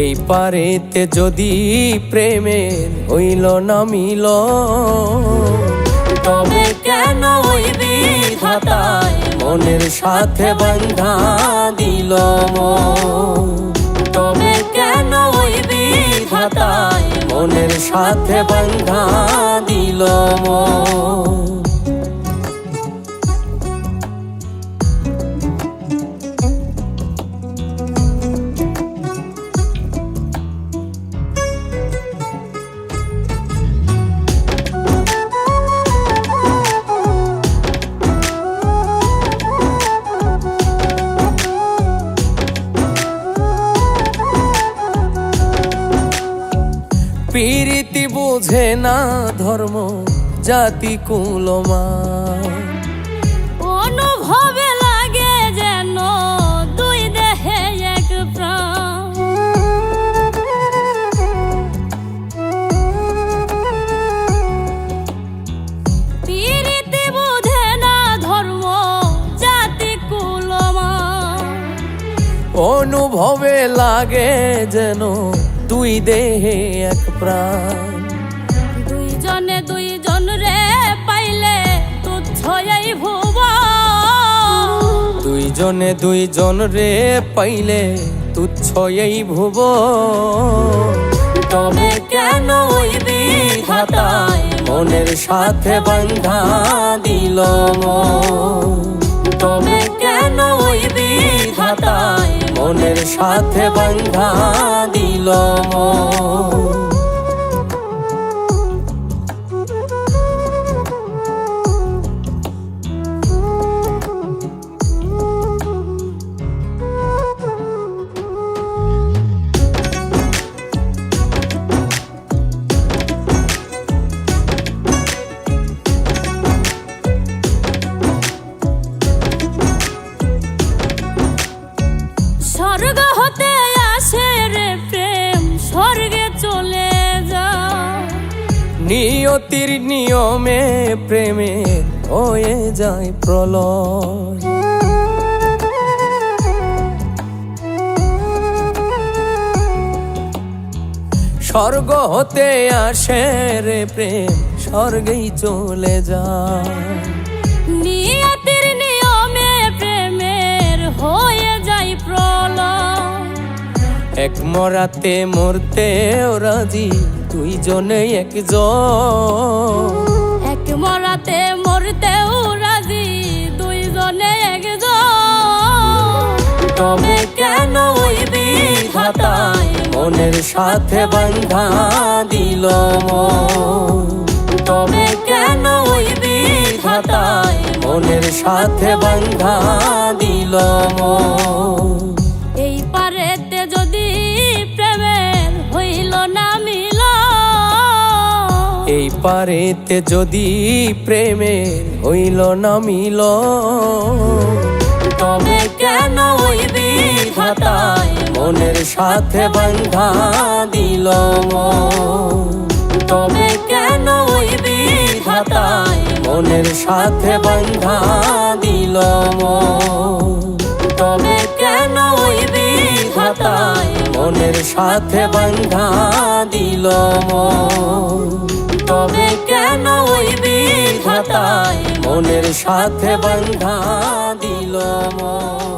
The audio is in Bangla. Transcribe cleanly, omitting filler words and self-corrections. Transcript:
এই পারেতে যদি প্রেমের হইল না মিল, তবে কেন ওই বিধাতায় মনের সাথে বাঁধা দিল মন। তবে কেন ওই বিধাতায় মনের সাথে বাঁধা দিল মন। প্রীতি বুঝে না ধর্ম জাতি কুলমান, অনুভবে লাগে যেন দুই দেহে এক প্রাণ। প্রীতি বুঝে না ধর্ম জাতি কুলমান, অনুভবে লাগে যেন দুই দেহে এক প্রাণ। দুইজনে দুইজন রে পাইলে তুচ্ছ এই ভুবন। দুইজনে দুইজন রে পাইলে তুচ্ছ এই ভুবন। তবে কেন ওই বিধাতায় মনের সাথে বাঁধা দিল মন। তবে কেন ওই বিধাতায় মনের সাথে বাঁধা দিল মন। স্বর্গ হতে আসে রে প্রেম, স্বর্গে চলে যায়। নিয়তির নিয়মে প্রেমে হয়ে যায় প্রলয়। স্বর্গ হতে আসে রে প্রেম, স্বর্গেই চলে যায়। নিয়তির নিয়মে প্রেমের হয়ে যায় প্রলয়। এক মরাতে মরতেও রাজি দুইজনে একজন। এক মরাতে মরতেও রাজি দুইজনে একজন। তবে কেন ওই বিধাতায় মনের সাথে বাঁধা দিল মন। তবে কেন ওই বিধাতায় মনের সাথে বাঁধা দিল মন। এই পারেতে যদি প্রেমের হইল না মিল, এই পারেতে যদি প্রেমের হইল না মিল, তবে কেন ওই বিধাতায় মনের সাথে বাঁধা দিল মন। তবে কেন ওই বিধাতায় মনের সাথে বাঁধা দিল মন। তবে কেন ওই বিধাতায় মনের সাথে বাঁধা দিল মন। তবে কেন ওই বিধাতায় মনের সাথে বাঁধা দিল মন।